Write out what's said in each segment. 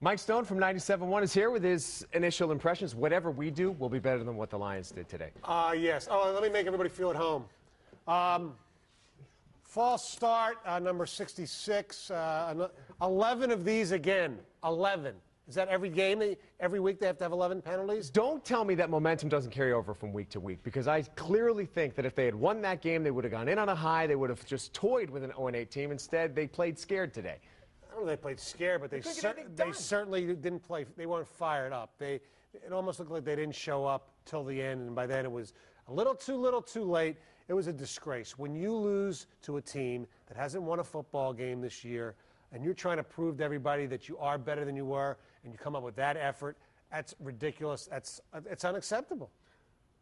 Mike Stone from 97.1 is here with his initial impressions. Whatever we do will be better than what the Lions did today. Yes. Oh, let me make everybody feel at home. False start, number 66. 11 of these again. 11. Is that every game? Every week they have to have 11 penalties? Don't tell me that momentum doesn't carry over from week to week, because I clearly think that if they had won that game, they would have gone in on a high. They would have just toyed with an 0-8 team. Instead, they played scared today. I don't know if they played scared, but they certainly didn't play. They weren't fired up. It almost looked like they didn't show up till the end, and by then it was a little too late. It was a disgrace. When you lose to a team that hasn't won a football game this year, and you're trying to prove to everybody that you are better than you were, and you come up with that effort, that's ridiculous. It's unacceptable.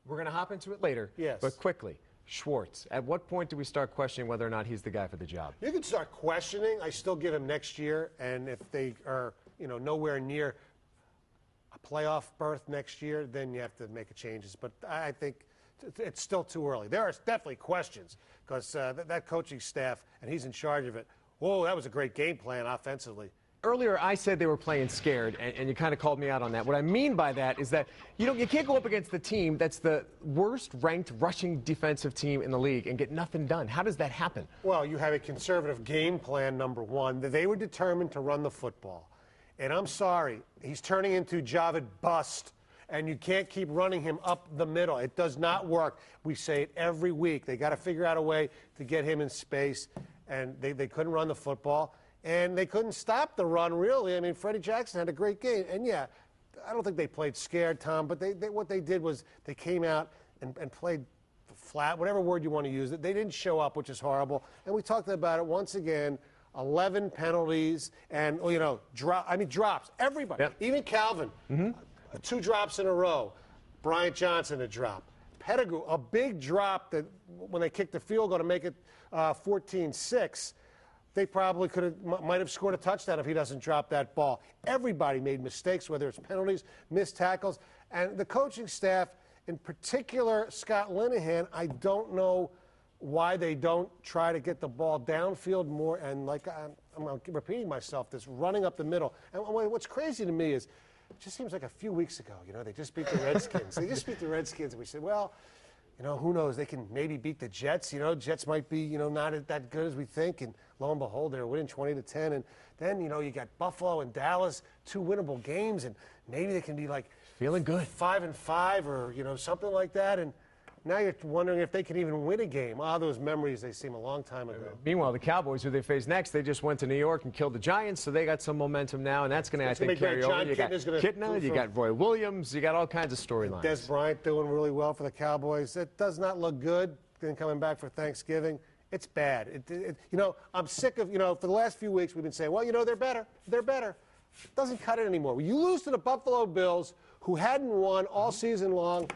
We're going to hop into it later. Yes. But quickly, Schwartz, at what point do we start questioning whether or not he's the guy for the job? You can start questioning. I still give him next year, and if they are, nowhere near a playoff berth next year, then you have to make changes. But I think it's still too early. There are definitely questions because that coaching staff, and he's in charge of it. Whoa, that was a great game plan offensively. Earlier, I said they were playing scared, and you kind of called me out on that. What I mean by that is that you can't go up against the team that's the worst-ranked rushing defensive team in the league and get nothing done. How does that happen? Well, you have a conservative game plan, number one. They were determined to run the football. And I'm sorry, he's turning into Javid Bust, and you can't keep running him up the middle. It does not work. We say it every week. They got to figure out a way to get him in space, and they couldn't run the football. And they couldn't stop the run, really. I mean, Freddie Jackson had a great game. And, yeah, I don't think they played scared, Tom, but what they did was they came out and played flat, whatever word you want to use. They didn't show up, which is horrible. And we talked about it once again, 11 penalties and, drops. Everybody, yep. Even Calvin, 2 drops in a row. Bryant Johnson, a drop. Pettigrew, a big drop that when they kicked the field goal to make it 14-6. They probably might have scored a touchdown if he doesn't drop that ball. Everybody made mistakes, whether it's penalties, missed tackles. And the coaching staff, in particular Scott Linehan, I don't know why they don't try to get the ball downfield more. And I'm repeating myself, this running up the middle. And what's crazy to me is it just seems like a few weeks ago, they just beat the Redskins. They just beat the Redskins, and we said, well, who knows? They can maybe beat the Jets. Jets might be, not that good as we think. And lo and behold, they're winning 20-10. And then, you got Buffalo and Dallas, 2 winnable games, and maybe they can be like feeling good, 5-5 or something like that. And now you're wondering if they can even win a game. Those memories, they seem a long time ago. Meanwhile, the Cowboys, who they face next, they just went to New York and killed the Giants, so they got some momentum now, and that's going to, I think, carry over. You got Kitna, you got Roy Williams, you got all kinds of storylines. Des Bryant doing really well for the Cowboys. It does not look good. Then coming back for Thanksgiving, it's bad. I'm sick of, for the last few weeks we've been saying, well, they're better. They're better. It doesn't cut it anymore. You lose to the Buffalo Bills, who hadn't won all season long.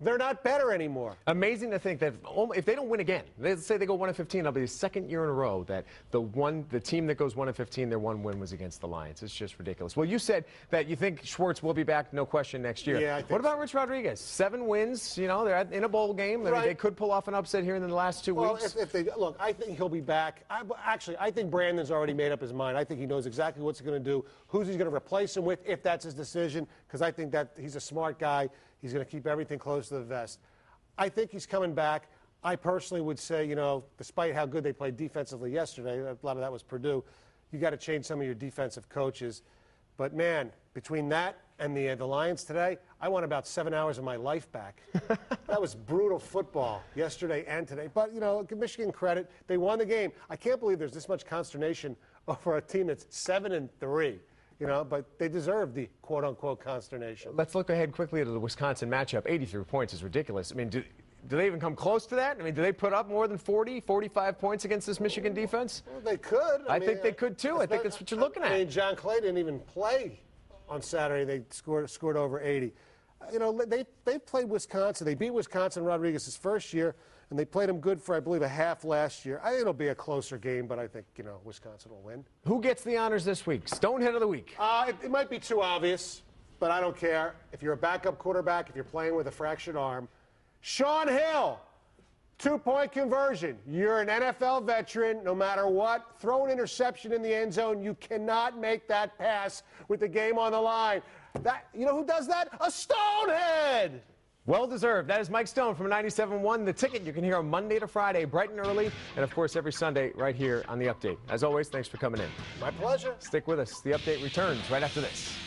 They're not better anymore. Amazing to think that if they don't win again, let's say they go 1-15, it'll be the second year in a row that the team that goes 1-15, their one win was against the Lions. It's just ridiculous. Well, you said that you think Schwartz will be back, no question, next year. Yeah, I think what about Rich Rodriguez? 7 wins, they're in a bowl game. I mean, they could pull off an upset here in the last 2 weeks. If they look, I think he'll be back. I think Brandon's already made up his mind. I think he knows exactly what he's going to do, who's he's going to replace him with, if that's his decision, because I think that he's a smart guy. He's going to keep everything close to the vest. I think he's coming back. I personally would say, despite how good they played defensively yesterday, a lot of that was Purdue, you got to change some of your defensive coaches. But, man, between that and the Lions today, I want about 7 hours of my life back. That was brutal football yesterday and today. But, give Michigan credit. They won the game. I can't believe there's this much consternation over a team that's 7-3. But they deserve the quote-unquote consternation. Let's look ahead quickly to the Wisconsin matchup. 83 points is ridiculous. I mean, do they even come close to that? I mean, do they put up more than 40, 45 points against this Michigan defense? Well, they could. I think they could, too. I think that's what you're looking at. I mean, John Clay didn't even play on Saturday. They scored over 80. They played Wisconsin. They beat Wisconsin Rodriguez's first year, and they played them good for, I believe, a half last year. I think it'll be a closer game, but I think, Wisconsin will win. Who gets the honors this week? Stonehead of the week. It might be too obvious, but I don't care. If you're a backup quarterback, if you're playing with a fractured arm, Sean Hill. Two-point conversion. You're an NFL veteran. No matter what, throw an interception in the end zone. You cannot make that pass with the game on the line. You know who does that? A Stonehead! Well deserved. That is Mike Stone from 97.1. The Ticket you can hear on Monday to Friday, bright and early, and of course every Sunday right here on The Update. As always, thanks for coming in. My pleasure. Stick with us. The Update returns right after this.